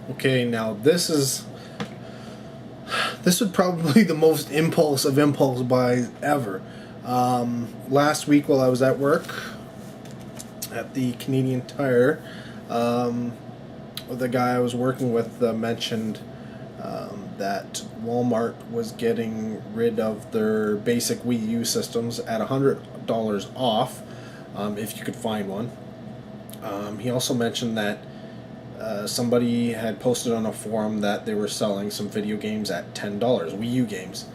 Okay, now this would probably be the most impulse buys ever. Last week while I was at work at the Canadian Tire, the guy I was working with mentioned that Walmart was getting rid of their basic Wii U systems at $100 off if you could find one. He also mentioned that somebody had posted on a forum that they were selling some video games at $10, Wii U games,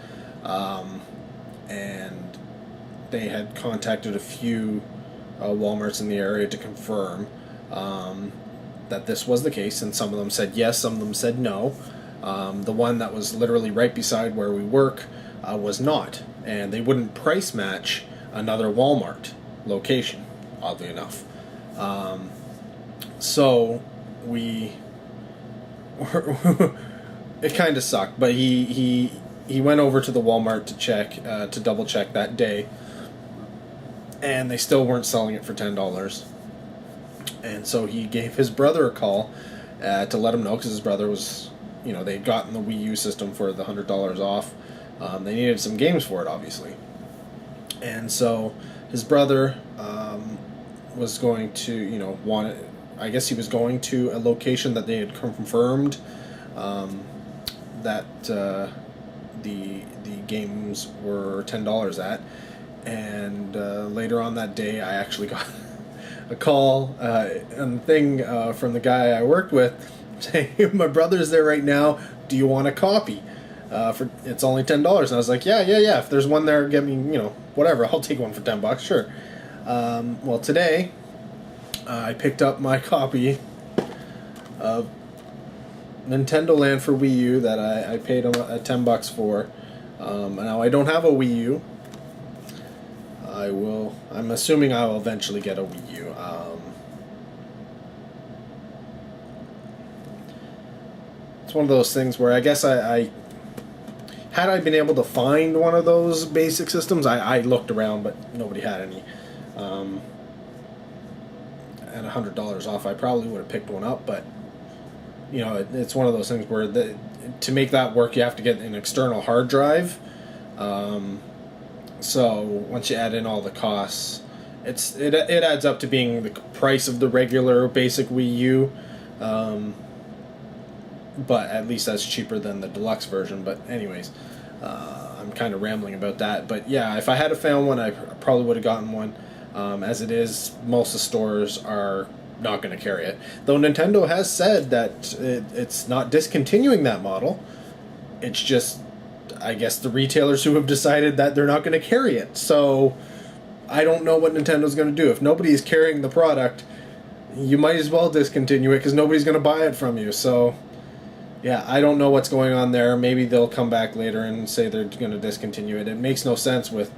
and they had contacted a few Walmarts in the area to confirm that this was the case, and some of them said yes, some of them said no. The one that was literally right beside where we work was not, and they wouldn't price match another Walmart location, oddly enough. So we it kind of sucked, but he went over to the Walmart to check to double check that day, and they still weren't selling it for $10. And so he gave his brother a call to let him know, because his brother was, they'd gotten the Wii U system for the $100 off. They needed some games for it, obviously. And so his brother was going to, I guess he was going to a location that they had confirmed that the games were $10 at. And later on that day, I actually got a call and thing from the guy I worked with saying, "My brother's there right now. Do you want a copy? For it's only $10." And I was like, yeah. If there's one there, get me, whatever. I'll take one for $10. Sure. Well, today I picked up my copy of Nintendo Land for Wii U that I paid him $10 for. Now I don't have a Wii U. I'm assuming I will eventually get a Wii U. It's one of those things where I guess I had I been able to find one of those basic systems, I looked around, but nobody had any. At $100 off, I probably would have picked one up, but it's one of those things where to make that work, you have to get an external hard drive. So once you add in all the costs, it adds up to being the price of the regular basic Wii U, but at least that's cheaper than the deluxe version. But anyways, I'm kind of rambling about that. But yeah, if I had found one, I probably would have gotten one. As it is, most of the stores are not going to carry it. Though Nintendo has said that it's not discontinuing that model. It's just, I guess, the retailers who have decided that they're not going to carry it. So I don't know what Nintendo's going to do. If nobody is carrying the product, you might as well discontinue it because nobody's going to buy it from you. So yeah, I don't know what's going on there. Maybe they'll come back later and say they're going to discontinue it. It makes no sense with,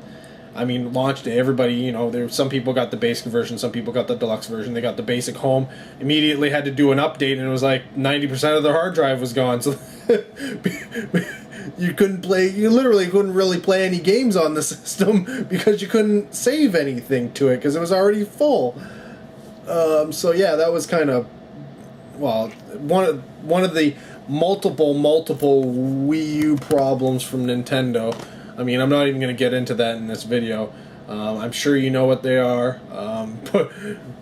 launch day, everybody, some people got the basic version, some people got the deluxe version, they got the basic home, immediately had to do an update, and it was like 90% of their hard drive was gone, so you literally couldn't really play any games on the system because you couldn't save anything to it because it was already full. So yeah, that was kind of, one of the multiple Wii U problems from Nintendo. I'm not even going to get into that in this video. I'm sure you know what they are. But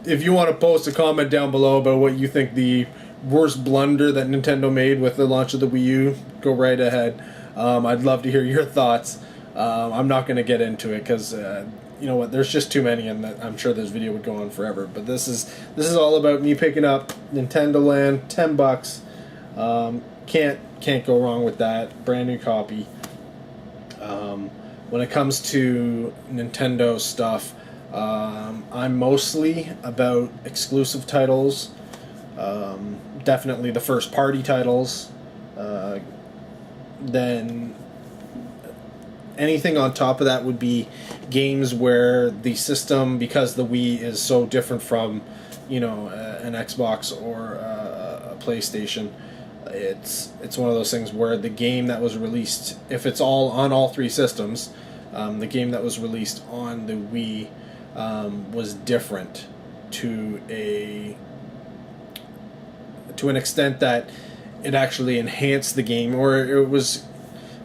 if you want to post a comment down below about what you think the worst blunder that Nintendo made with the launch of the Wii U, go right ahead. I'd love to hear your thoughts. I'm not going to get into it because you know what? There's just too many, and I'm sure this video would go on forever. But this is all about me picking up Nintendo Land, $10. Can't go wrong with that. Brand new copy. When it comes to Nintendo stuff, I'm mostly about exclusive titles, definitely the first party titles, then anything on top of that would be games where the system, because the Wii is so different from an Xbox or a PlayStation, it's one of those things where the game that was released, if it's all on all three systems, the game that was released on the Wii was different to an extent that it actually enhanced the game, or it was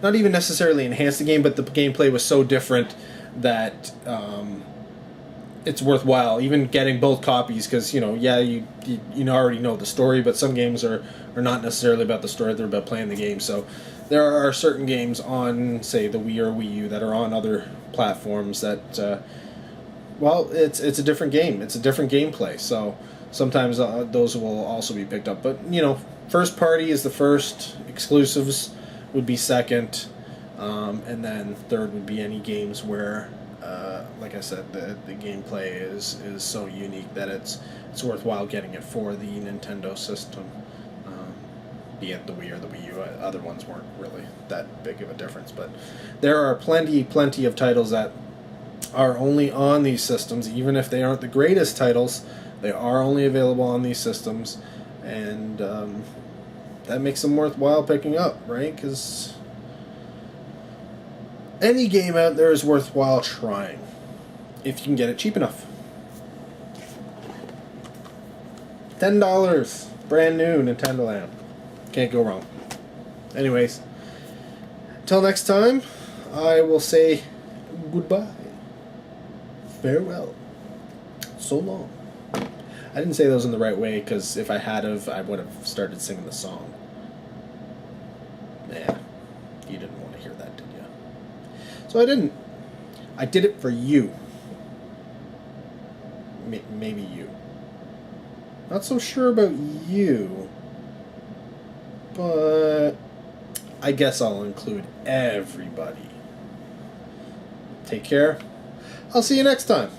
not even necessarily enhanced the game, but the gameplay was so different that it's worthwhile even getting both copies, because you already know the story, but some games are not necessarily about the story, they're about playing the game. So there are certain games on, say, the Wii or Wii U that are on other platforms that it's a different game, it's a different gameplay, so sometimes those will also be picked up. But first party is the first, exclusives would be second, and then third would be any games where like I said, the gameplay is so unique that it's worthwhile getting it for the Nintendo system, be it the Wii or the Wii U. Other ones weren't really that big of a difference, but there are plenty of titles that are only on these systems. Even if they aren't the greatest titles, they are only available on these systems, and that makes them worthwhile picking up, right? Because any game out there is worthwhile trying if you can get it cheap enough. $10, brand new Nintendo Land. Can't go wrong. Anyways, until next time, I will say goodbye. Farewell. So long. I didn't say those in the right way, because if I had of, I would have started singing the song. Yeah, you didn't want to hear that, did you? So I didn't. I did it for you. Maybe you. Not so sure about you, but I guess I'll include everybody. Take care. I'll see you next time.